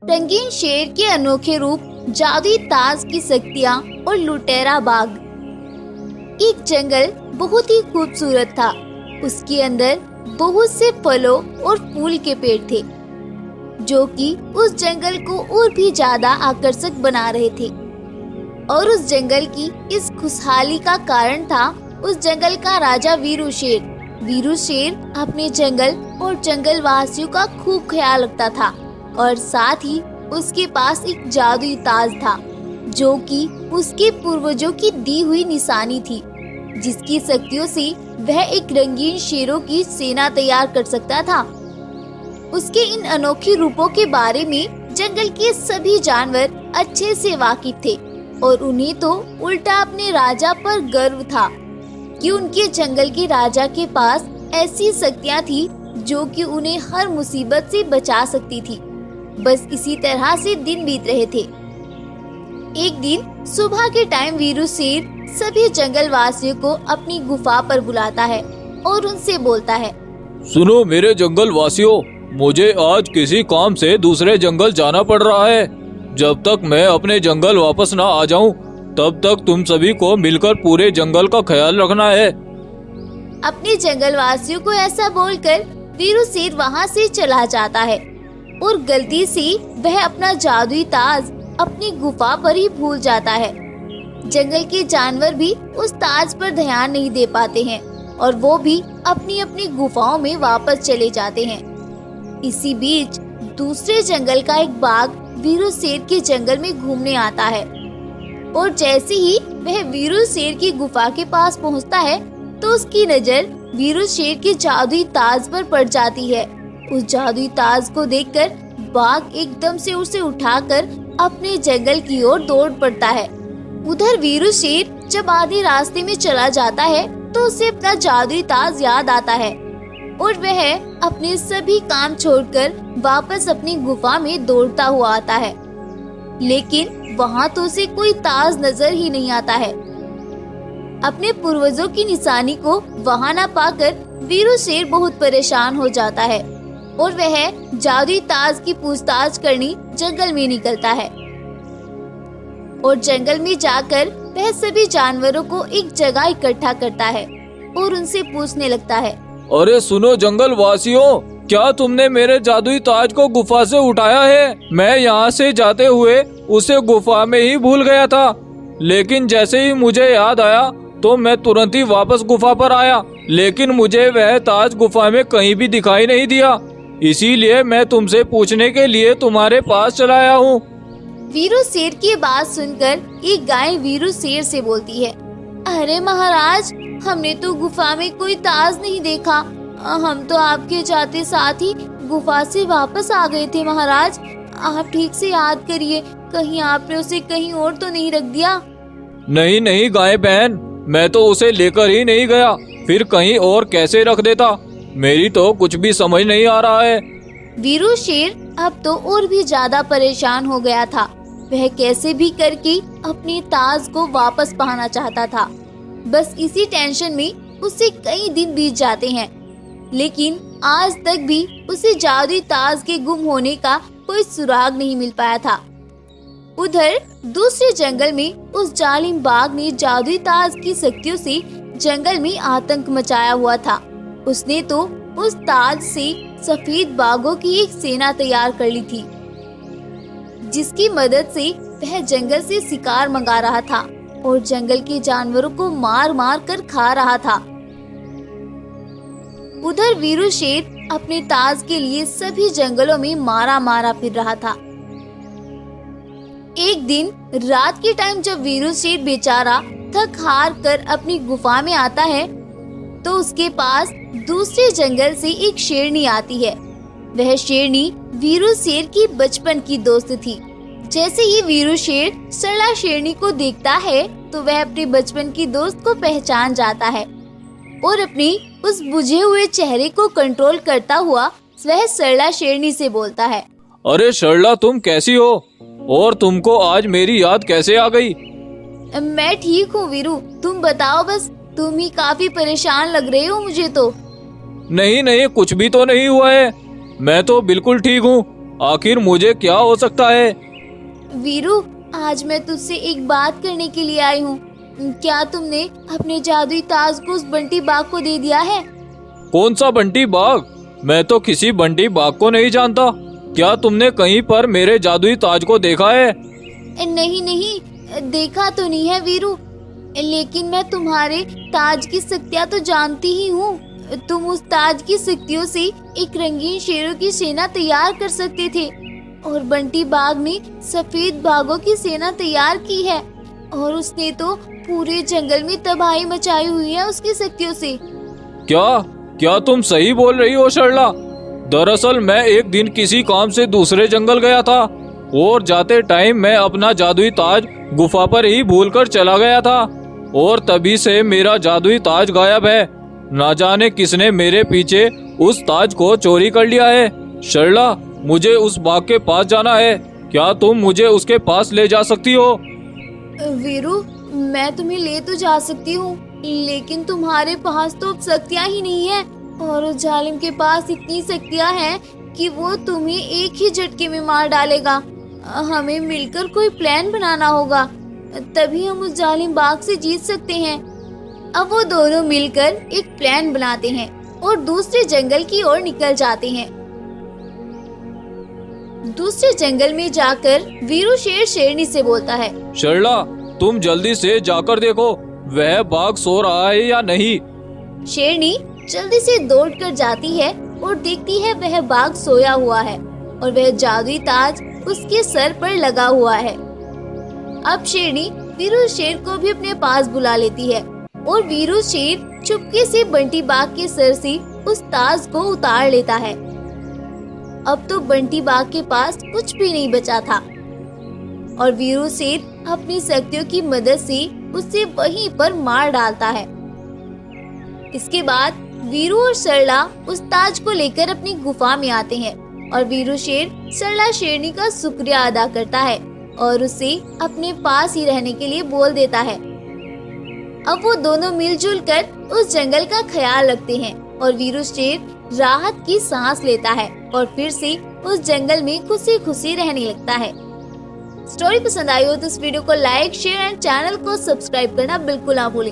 रंगीन शेर के अनोखे रूप, जादुई ताज की शक्तियाँ और लुटेरा बाग। एक जंगल बहुत ही खूबसूरत था। उसके अंदर बहुत से फलों और फूल के पेड़ थे, जो कि उस जंगल को और भी ज्यादा आकर्षक बना रहे थे। और उस जंगल की इस खुशहाली का कारण था उस जंगल का राजा वीरू शेर। वीरू शेर अपने जंगल और जंगल वासियों का खूब ख्याल रखता था और साथ ही उसके पास एक जादुई ताज था, जो कि उसके पूर्वजों की दी हुई निशानी थी, जिसकी शक्तियों से वह एक रंगीन शेरों की सेना तैयार कर सकता था। उसके इन अनोखे रूपों के बारे में जंगल के सभी जानवर अच्छे से वाकिफ थे और उन्हें तो उल्टा अपने राजा पर गर्व था कि उनके जंगल के राजा के पास ऐसी शक्तियां थी जो कि उन्हें हर मुसीबत से बचा सकती थी। बस इसी तरह से दिन बीत रहे थे। एक दिन सुबह के टाइम वीरू शेर सभी जंगल वासियों को अपनी गुफा पर बुलाता है और उनसे बोलता है, सुनो मेरे जंगल वासियों, मुझे आज किसी काम से दूसरे जंगल जाना पड़ रहा है। जब तक मैं अपने जंगल वापस ना आ जाऊं, तब तक तुम सभी को मिलकर पूरे जंगल का ख्याल रखना है। अपने जंगल वासियों को ऐसा बोलकर वीरू शेर वहाँ से चला जाता है और गलती से वह अपना जादुई ताज अपनी गुफा पर ही भूल जाता है। जंगल के जानवर भी उस ताज पर ध्यान नहीं दे पाते हैं और वो भी अपनी अपनी गुफाओं में वापस चले जाते हैं। इसी बीच दूसरे जंगल का एक बाघ वीरू शेर के जंगल में घूमने आता है और जैसे ही वह वीरू शेर की गुफा के पास पहुंचता है तो उसकी नजर वीरू शेर के जादुई ताज पर पड़ जाती है। उस जादुई ताज को देखकर बाघ एकदम से उसे उठाकर अपने जंगल की ओर दौड़ पड़ता है। उधर वीरू शेर जब आधे रास्ते में चला जाता है तो उसे अपना जादुई ताज याद आता है और वह अपने सभी काम छोड़कर वापस अपनी गुफा में दौड़ता हुआ आता है, लेकिन वहाँ तो उसे कोई ताज नजर ही नहीं आता है। अपने पूर्वजों की निशानी को वहाँ न पाकर वीरू शेर बहुत परेशान हो जाता है और वह जादुई ताज की पूछताछ करने जंगल में निकलता है। और जंगल में जाकर वह सभी जानवरों को एक जगह इकट्ठा करता है और उनसे पूछने लगता है, अरे सुनो जंगल वासियों, क्या तुमने मेरे जादुई ताज को गुफा से उठाया है? मैं यहाँ से जाते हुए उसे गुफा में ही भूल गया था, लेकिन जैसे ही मुझे याद आया तो मैं तुरंत ही वापस गुफा पर आया, लेकिन मुझे वह ताज गुफा में कहीं भी दिखाई नहीं दिया। इसीलिए मैं तुमसे पूछने के लिए तुम्हारे पास चला आया हूँ। वीरू शेर की बात सुनकर एक गाय वीरू शेर से बोलती है, अरे महाराज, हमने तो गुफा में कोई ताज नहीं देखा। हम तो आपके जाते साथ ही गुफा से वापस आ गए थे महाराज। आप ठीक से याद करिए, कहीं आपने उसे कहीं और तो नहीं रख दिया? नहीं नहीं गाय बहन, मैं तो उसे लेकर ही नहीं गया, फिर कहीं और कैसे रख देता? मेरी तो कुछ भी समझ नहीं आ रहा है। वीरू शेर अब तो और भी ज्यादा परेशान हो गया था। वह कैसे भी करके अपने ताज को वापस पाना चाहता था। बस इसी टेंशन में उसे कई दिन बीत जाते हैं, लेकिन आज तक भी उसे जादुई ताज के गुम होने का कोई सुराग नहीं मिल पाया था। उधर दूसरे जंगल में उस जालिम बाघ ने जादुई ताज की शक्तियों से जंगल में आतंक मचाया हुआ था। उसने तो उस ताज से सफेद बाघों की एक सेना तैयार कर ली थी, जिसकी मदद से वह जंगल से शिकार मंगा रहा था और जंगल के जानवरों को मार मार कर खा रहा था। उधर वीरू शेर अपने ताज के लिए सभी जंगलों में मारा मारा फिर रहा था। एक दिन रात के टाइम जब वीरू शेर बेचारा थक हार कर अपनी गुफा में आता है तो उसके पास दूसरे जंगल से एक शेरनी आती है। वह शेरनी वीरू शेर की बचपन की दोस्त थी। जैसे ही वीरू शेर सरला शेरनी को देखता है तो वह अपने बचपन की दोस्त को पहचान जाता है और अपनी उस बुझे हुए चेहरे को कंट्रोल करता हुआ वह सरला शेरनी से बोलता है, अरे सरला, तुम कैसी हो और तुमको आज मेरी याद कैसे आ गई? मैं ठीक हूँ वीरू, तुम बताओ बस, तुम ही काफी परेशान लग रहे हो मुझे तो। नहीं नहीं, कुछ भी तो नहीं हुआ है, मैं तो बिल्कुल ठीक हूँ। आखिर मुझे क्या हो सकता है? वीरू, आज मैं तुझसे एक बात करने के लिए आई हूँ। क्या तुमने अपने जादुई ताज को उस बंटी बाघ को दे दिया है? कौन सा बंटी बाघ? मैं तो किसी बंटी बाघ को नहीं जानता। क्या तुमने कहीं पर मेरे जादुई ताज को देखा है? नहीं नहीं, देखा तो नहीं है वीरू, लेकिन मैं तुम्हारे ताज की शक्तियाँ तो जानती ही हूँ। तुम उस ताज की शक्तियों से एक रंगीन शेरों की सेना तैयार कर सकते थे, और बंटी बाघ ने सफेद बाघों की सेना तैयार की है, और उसने तो पूरे जंगल में तबाही मचाई हुई है उसकी शक्तियों से। क्या तुम सही बोल रही हो सरला? दरअसल मैं एक दिन किसी काम से दूसरे जंगल गया था, और जाते टाइम मैं अपना जादुई ताज गुफा पर ही भूलकर चला गया था, और तभी से मेरा जादुई ताज गायब है। ना जाने किसने मेरे पीछे उस ताज को चोरी कर लिया है। सरला, मुझे उस बाघ के पास जाना है। क्या तुम मुझे उसके पास ले जा सकती हो? वीरू, मैं तुम्हें ले तो जा सकती हूँ, लेकिन तुम्हारे पास तो अब शक्तियाँ ही नहीं है, और उस जालिम के पास इतनी शक्तियाँ हैं कि वो तुम्हें एक ही झटके में मार डालेगा। हमें मिलकर कोई प्लान बनाना होगा, तभी हम उस जालिम बाघ से जीत सकते हैं। अब वो दोनों मिलकर एक प्लान बनाते हैं और दूसरे जंगल की ओर निकल जाते हैं। दूसरे जंगल में जाकर वीरू शेर शेरनी से बोलता है, सरला, तुम जल्दी से जाकर देखो वह बाघ सो रहा है या नहीं। शेरनी जल्दी से दौड़कर जाती है और देखती है वह बाघ सोया हुआ है, और वह जादुई ताज उसके सर पर लगा हुआ है। अब शेरनी वीरू शेर को भी अपने पास बुला लेती है, और वीरू शेर चुपके से बंटी बाघ के सर से उस ताज को उतार लेता है। अब तो बंटी बाघ के पास कुछ भी नहीं बचा था, और वीरू शेर अपनी शक्तियों की मदद से उसे वहीं पर मार डालता है। इसके बाद वीरू और सरला उस ताज को लेकर अपनी गुफा में आते हैं, और वीरू शेर सरला शेरनी का शुक्रिया अदा करता है और उसे अपने पास ही रहने के लिए बोल देता है। अब वो दोनों मिलजुल कर उस जंगल का ख्याल रखते हैं, और वीरू शेर राहत की सांस लेता है और फिर से उस जंगल में खुशी खुशी रहने लगता है। स्टोरी पसंद आई हो तो इस वीडियो को लाइक, शेयर एंड चैनल को सब्सक्राइब करना बिल्कुल ना भूलें।